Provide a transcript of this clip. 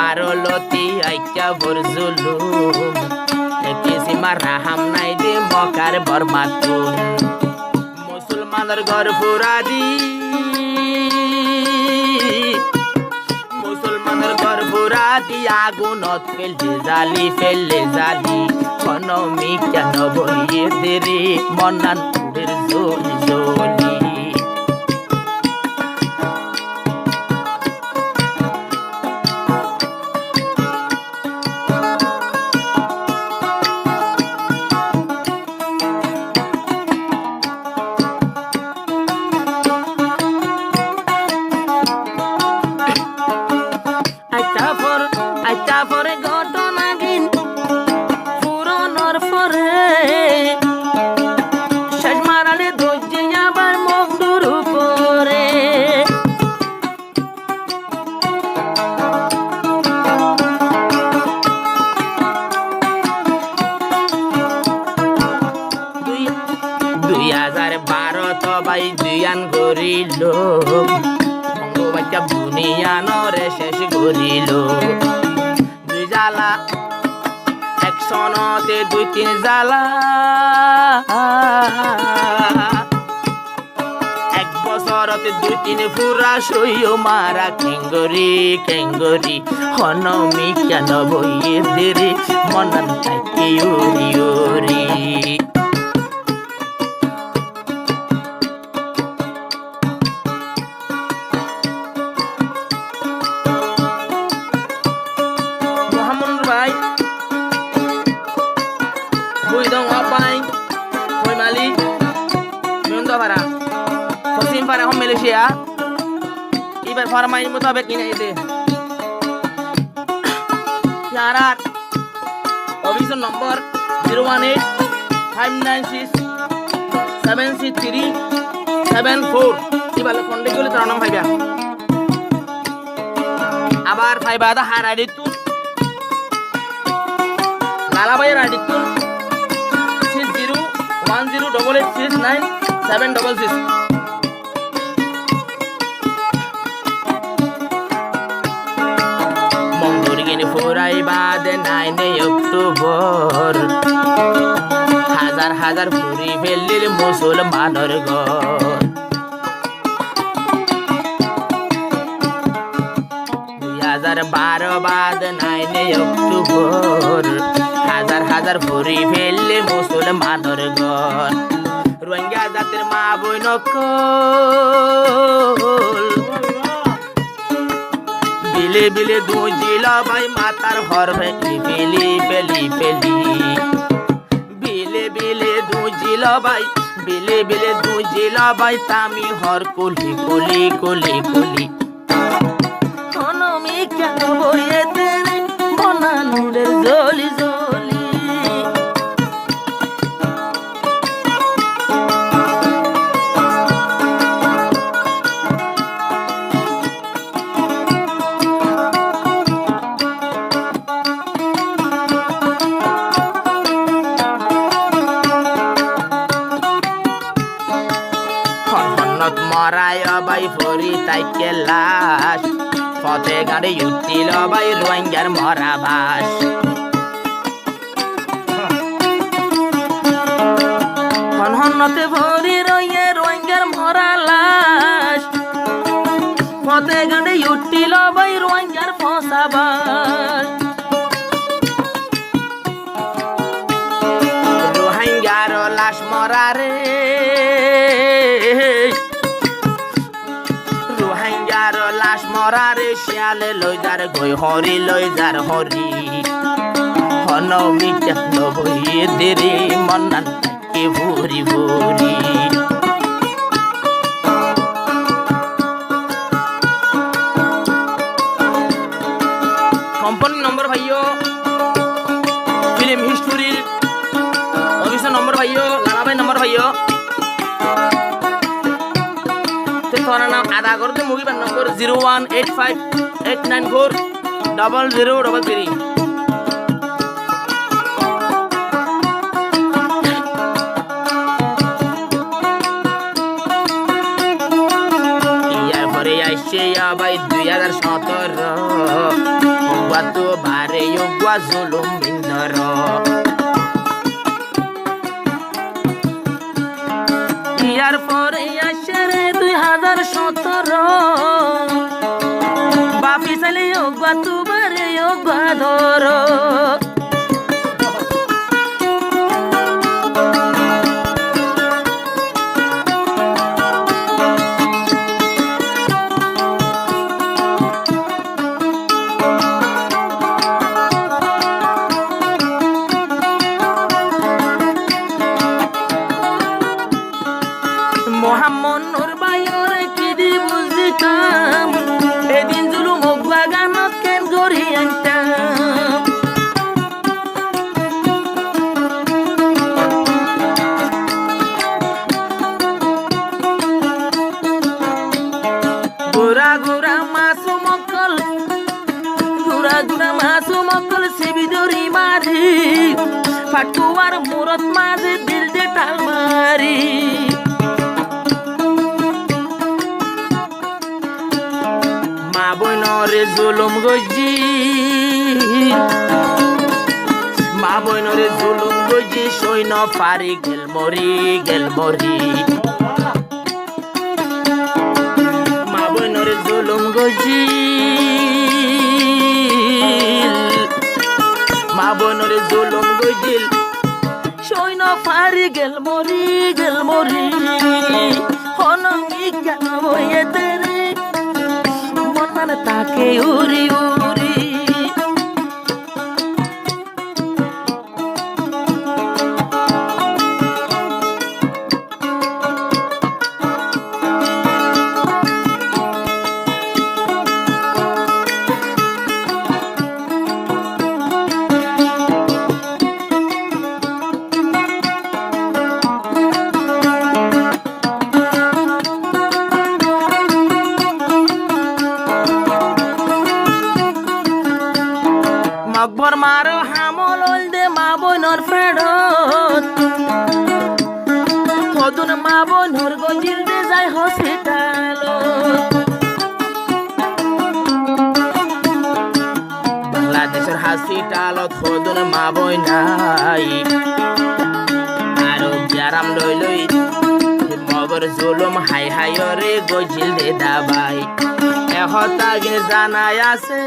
বারলতি আইকা বরজুলুম কিসিমা রাহাম নাই দে মকার বরমাতুন মুসলমানের ঘর পুরাদি মুসলমানের ঘর পুরাদি আগুনত ফেললে জালি কনমি কেন বইয়ে দেরে মনান পুরের জলি জলি পরে ঘটনা দিন পুরনোর পরে শেষ মারালে ধৈর্য আবার মগদুর উপরে দুই 2012 তো ভাই দুয়ান গরিল বাচ্চা বুনিয়ানরে শেষ গরিল জালা একশনতে 2-3 জালা এক বছরতে 2-3 পুরা সইও মারা কেঙ্গরি হনমি কেন বইয়ে দেরে মনান থাকে ওরি ওরি ভাই বুইদং আপাই কইমালি মিউন্দাপাড়া পশ্চিমপাড়া হোম মালয়েশিয়া এবার ফরমাইশ মোতাবেক কিনে এতে চারাত অভিযোগ নম্বর 018-596-76374 এবার ফন্ডে গেলে তার নাম ভাইবা আবার ভাইবা দা হারাই দিত লালাবাইয়ের আইডিতুন 6010869766 মঙ্গলগিনি ফুরাই বাদে 9 অক্টোবর হাজার ফুরি ফেললির মুসলমানের ঘর 2012 বাদ 9 অক্টোবর হাজার ফুরি ফেললে মুসলমানের ঘর রোহিঙ্গা জাতির মা বই নকল বিলে বিলে দুজিল ভাই মাতার হর ফেলি বিলে দুজিল ভাই বিলে দুজিল ভাই তামি হর কলি হনমি কেন বইয়ে দেরে মনানুরের জলি জলি মরায় বাই ফরি তাইকে লাশ পথে গাড়ি উঠিল বাই রোহিঙ্গার মরা বাস হনহনতে ভরি রইয়ে রোহিঙ্গার মরা লাশ পথে গাড়ি উঠিল বাই রোহিঙ্গার ফসা বাস রোহিঙ্গার লাশ মরা রে লাশ মরারে শিয়ালে লই যার গই হরি লই যার হরি হনমি কেন বইয়ে দেরে মনান থাকে ভরি ভরি কোম্পানি নম্বর ভাইও ফিল্ম হিস্টোরির অফিসের নম্বর ভাইও লালাভাই নম্বর ভাইও তোমার নাম আদা করতে মুভি পার নম্বর 01858940033 ইয়ার পরে আইসে ভাই 2017 তো বারে যোগা জুলুম বিন্দর ইয়ার পরে আসে রে 2017 বাপি চাইলে যোগা তো বারে যোগা ধর মোহাম্মদ নূর ভাইরে কি দি বুঝিতাম এদিন জুলুম হগবা গানত কেন গড়ি আনতাম গোরা গোরা মাসুম অকল সিবিদরি মারি ফাটুয়ার মুরত মাঝে দিল দে টাল মারি মা বইনরে জুলুম গজি মা বইনরে জুলুম গজি সৈন্য ফারি গেল মরি মা বইনরে জুলুম গজি মা বইনরে জুলুম গজিল সৈন্য ফারি গেল মরি হনমি কেন বইয়েতে রে মন তাকে উরি উরি মকবর মারো হামল দে মা বইনর ফেরত কদুন মা বইনর গঞ্জিল দে যায় হসপিটাল বাংলাদেশের হসপিটালত কদুন মা বইনাই আরো জারাম লই মগর জুলুম হাই রে গজিল দে দাবাই এহতাগে জানাই আছে